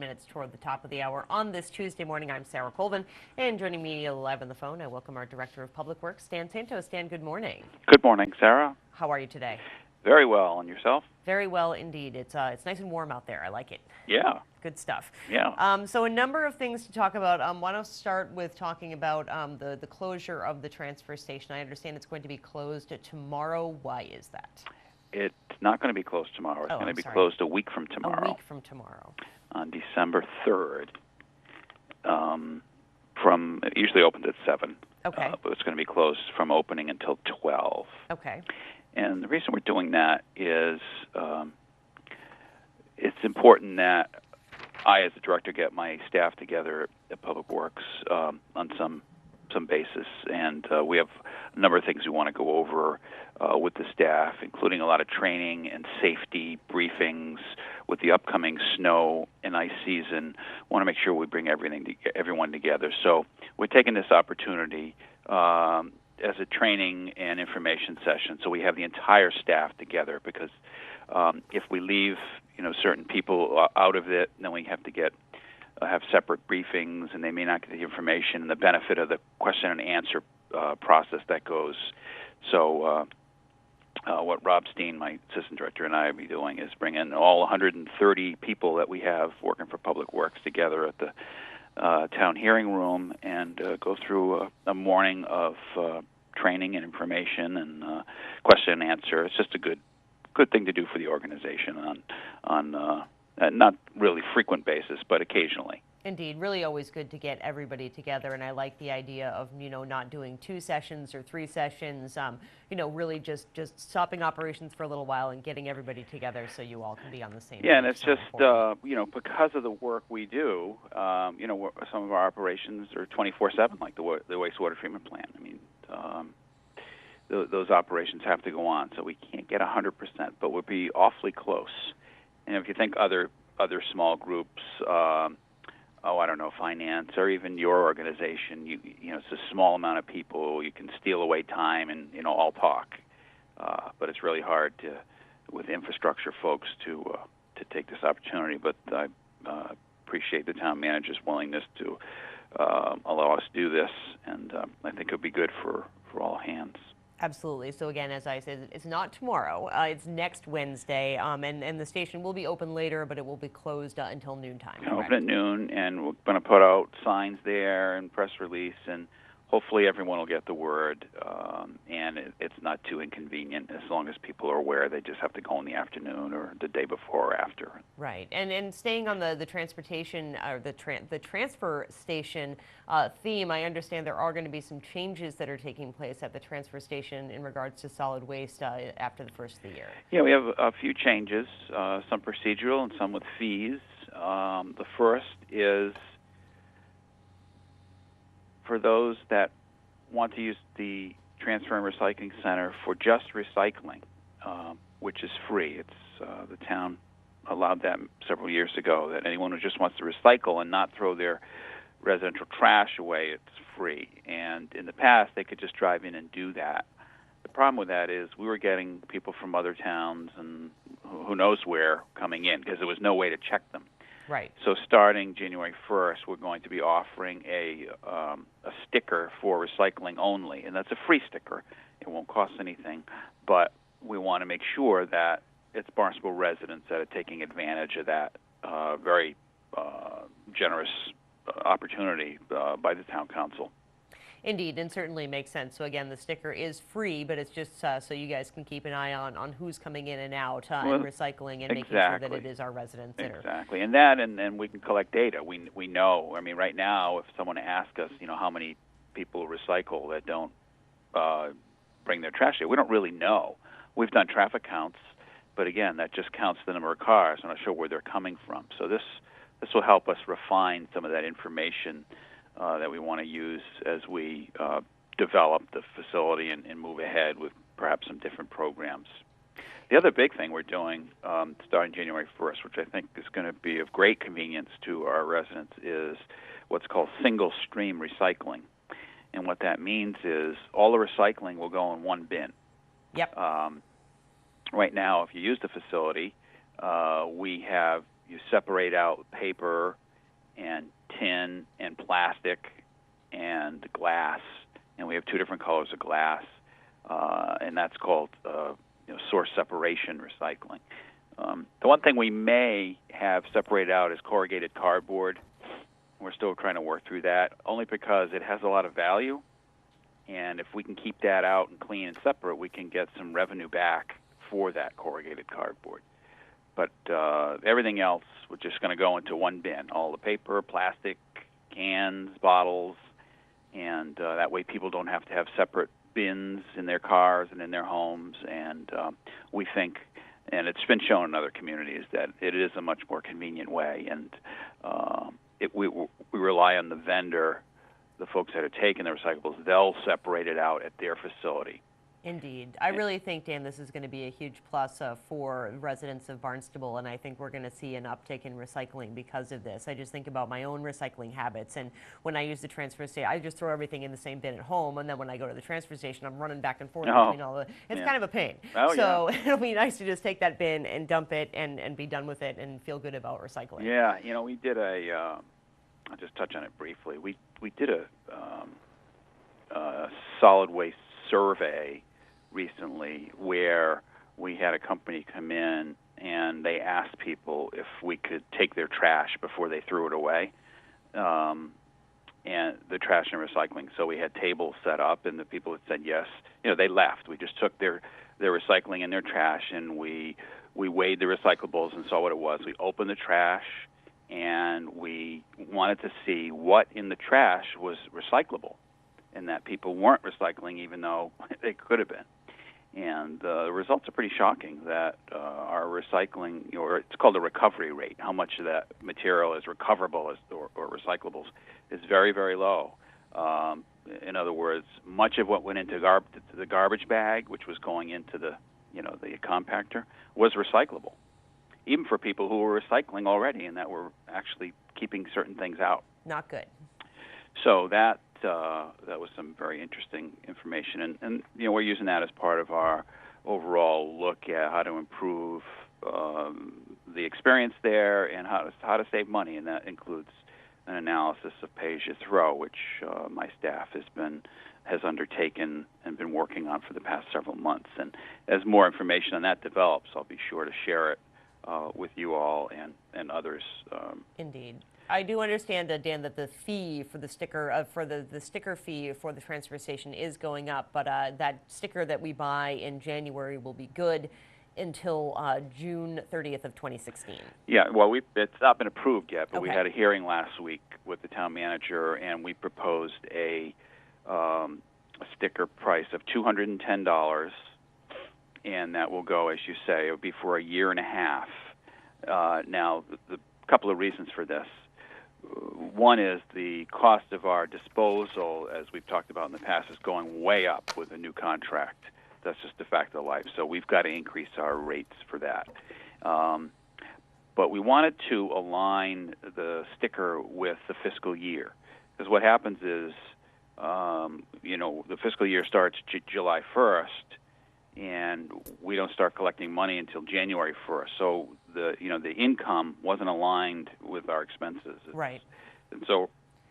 minutes toward the top of the hour on this Tuesday morning. I'm Sarah Colvin, and joining me live on the phone, I welcome our Director of Public Works, Stan Santos. Stan, good morning. Good morning, Sarah. How are you today? Very well, and yourself? Very well indeed. It's nice and warm out there. I like it. Yeah. Good stuff. Yeah. So a number of things to talk about. Why don't I start with talking about the closure of the transfer station? I understand it's going to be closed tomorrow. Why is that? It's not going to be closed tomorrow. It's going to be closed a week from tomorrow. A week from tomorrow. On December 3rd. It usually opens at 7. Okay. But it's going to be closed from opening until 12. Okay. And the reason we're doing that is it's important that I, as the director, get my staff together at Public Works on some basis. And we have a number of things we want to go over with the staff, including a lot of training and safety briefings with the upcoming snow and ice season. Want to make sure we bring everyone together. So we're taking this opportunity as a training and information session, so we have the entire staff together. Because if we leave, certain people out of it, then we have to have separate briefings, and they may not get the information and the benefit of the question and answer process that goes. So what Rob Steen, my assistant director, and I will be doing is bring in all 130 people that we have working for Public Works together at the town hearing room and go through a morning of training and information and question and answer. It's just a good thing to do for the organization on not really frequent basis, but occasionally. Indeed, really always good to get everybody together, and I like the idea of not doing 2 sessions or 3 sessions. Really just stopping operations for a little while and getting everybody together so you all can be on the same page. Yeah, and it's just because of the work we do. Some of our operations are 24/7, like the wastewater treatment plant. I mean, those operations have to go on, so we can't get 100%, but we'll be awfully close. And if you think other small groups. I don't know, finance, or even your organization, it's a small amount of people. You can steal away time and, all talk. But it's really hard with infrastructure folks to take this opportunity. But I appreciate the town manager's willingness to allow us to do this, and I think it'll be good for all hands. Absolutely. So again, as I said, it's not tomorrow. It's next Wednesday, and the station will be open later, but it will be closed until noontime. Open at noon, and we're going to put out signs there and press release, and hopefully everyone will get the word, and it's not too inconvenient as long as people are aware. They just have to go in the afternoon or the day before or after. Right, and staying on the transportation or the transfer station theme, I understand there are going to be some changes that are taking place at the transfer station in regards to solid waste after the first of the year. Yeah, we have a few changes, some procedural and some with fees. The first is for those that want to use the Transfer and Recycling Center for just recycling, which is free. It's the town allowed that several years ago, that anyone who just wants to recycle and not throw their residential trash away, it's free. And in the past, they could just drive in and do that. The problem with that is we were getting people from other towns and who knows where coming in because there was no way to check them. Right. So starting January 1st, we're going to be offering a sticker for recycling only, and that's a free sticker. It won't cost anything, but we want to make sure that it's Barnstable residents that are taking advantage of that very generous opportunity by the town council. Indeed, and certainly makes sense. So again, the sticker is free, but it's just so you guys can keep an eye on who's coming in and out and recycling and making sure that it is our residents that Exactly, and that, and we can collect data. We know. I mean, right now, if someone asks us, how many people recycle that don't bring their trash here, we don't really know. We've done traffic counts, but again, that just counts the number of cars. I'm not sure where they're coming from. So this will help us refine some of that information that we want to use as we develop the facility and move ahead with perhaps some different programs. The other big thing we're doing starting January 1st, which I think is going to be of great convenience to our residents, is what's called single stream recycling. And what that means is all the recycling will go in one bin. Yep. Right now, if you use the facility, we have you separate out paper and tin and plastic and glass, and we have 2 different colors of glass, and that's called source separation recycling. The one thing we may have separated out is corrugated cardboard. We're still trying to work through that, only because it has a lot of value, and if we can keep that out and clean and separate, we can get some revenue back for that corrugated cardboard. But everything else, we're just going to go into one bin, all the paper, plastic, cans, bottles, and that way people don't have to have separate bins in their cars and in their homes. And we think, and it's been shown in other communities, that it is a much more convenient way. And we rely on the vendor, the folks that are taking the recyclables, they'll separate it out at their facility. Indeed. I really think, Dan, this is going to be a huge plus for residents of Barnstable, and I think we're going to see an uptick in recycling because of this. I just think about my own recycling habits, and when I use the transfer station, I just throw everything in the same bin at home, and then when I go to the transfer station, I'm running back and forth between all the... It's kind of a pain. So it'll be nice to just take that bin and dump it and be done with it and feel good about recycling. Yeah, we did I'll just touch on it briefly. We did a solid waste survey recently where we had a company come in and they asked people if we could take their trash before they threw it away, and the trash and recycling. So we had tables set up, and the people that said yes, they left. We just took their recycling and their trash, and we weighed the recyclables and saw what it was. We opened the trash, and we wanted to see what in the trash was recyclable, and that people weren't recycling even though they could have been. And the results are pretty shocking that our recycling, or it's called the recovery rate, how much of that material is recoverable or recyclables, is very, very low. In other words, much of what went into the garbage bag, which was going into the compactor, was recyclable, even for people who were recycling already and that were actually keeping certain things out. Not good. So that was some very interesting information, and we're using that as part of our overall look at how to improve the experience there and how to save money, and that includes an analysis of pay as you throw, which my staff has undertaken and been working on for the past several months. And as more information on that develops, I'll be sure to share it with you all and others. Indeed. I do understand, Dan, that the fee for the sticker, the sticker fee for the transfer station is going up, but that sticker that we buy in January will be good until June 30th of 2016. Yeah, well, it's not been approved yet, but Okay. We had a hearing last week with the town manager, and we proposed a sticker price of $210, and that will go, as you say, it'll be for a year and a half. Now, the couple of reasons for this. One is the cost of our disposal, as we've talked about in the past, is going way up with a new contract. That's just a fact of life. So we've got to increase our rates for that. But we wanted to align the sticker with the fiscal year, because what happens is, the fiscal year starts July 1st, and we don't start collecting money until January 1st. So the income wasn't aligned with our expenses. Right. And so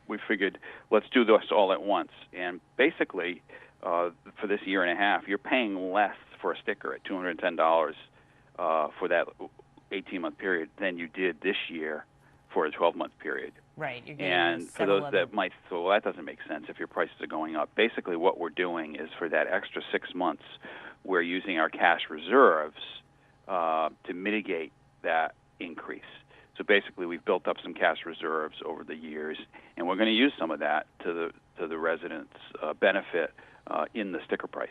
we figured, let's do this all at once. And basically, for this year and a half, you're paying less for a sticker at $210 for that 18-month period than you did this year for a 12-month period. Right. You're getting And for those that might say, well, that doesn't make sense if your prices are going up. Basically, what we're doing is for that extra 6 months, we're using our cash reserves to mitigate that increase. So basically, we've built up some cash reserves over the years, and we're going to use some of that to the residents' benefit in the sticker price.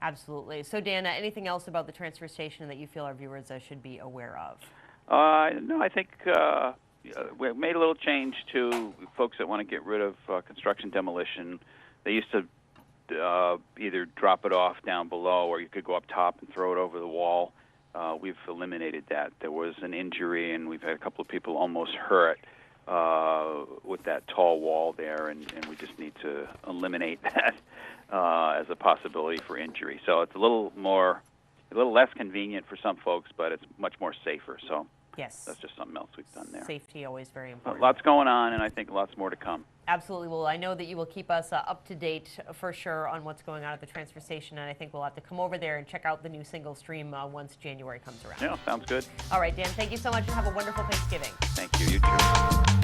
Absolutely. So, Dan, anything else about the transfer station that you feel our viewers should be aware of? No, I think we made a little change to folks that want to get rid of construction demolition. They used to either drop it off down below, or you could go up top and throw it over the wall. We've eliminated that. There was an injury, and we've had a couple of people almost hurt with that tall wall there, and we just need to eliminate that as a possibility for injury. So it's a little less convenient for some folks, but it's much more safer. So Yes. That's just something else we've done there. Safety always very important. Lots going on, and I think lots more to come. Absolutely. Well, I know that you will keep us up to date for sure on what's going on at the transfer station, and I think we'll have to come over there and check out the new single stream once January comes around. Yeah, sounds good. All right, Dan, thank you so much, and have a wonderful Thanksgiving. Thank you. You too.